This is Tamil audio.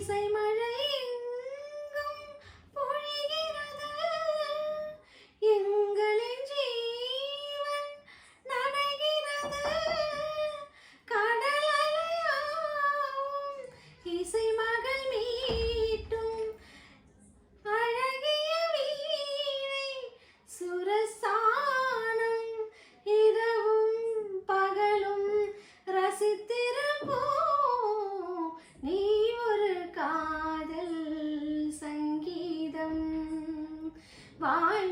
இசை மழை எங்கும் பொழிகிறது, எங்களின் ஜீவன் நனைகிறது. கடல் அலையாவும் இசை மகள் மீட்டும் அழகிய வீணை சுரஸ்தானம். இரவும் பகலும் ரசித்திருப்போம், நீ ஒரு காதல் சங்கீதம். வாழ்